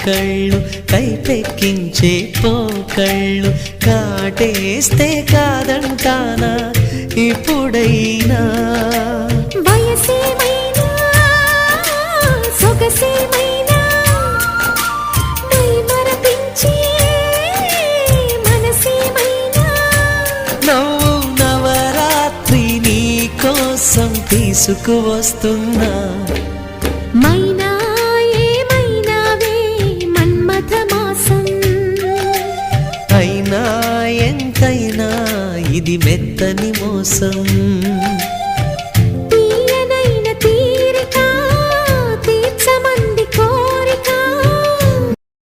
కళ్ళు కైపెక్కించే పోకళ్ళు కాటేస్తే కాదంటానా ఇప్పుడైనా వయసేమైనా సొగసేమైనా మరపించే మనసేమైనా నవ్వు నవరాత్రి నీ కోసం తీసుకువస్తున్నా మైనా ఏమైనావే మన్మథ మాసం అయినా ఎంతైనా ఇది మెత్తని మోసం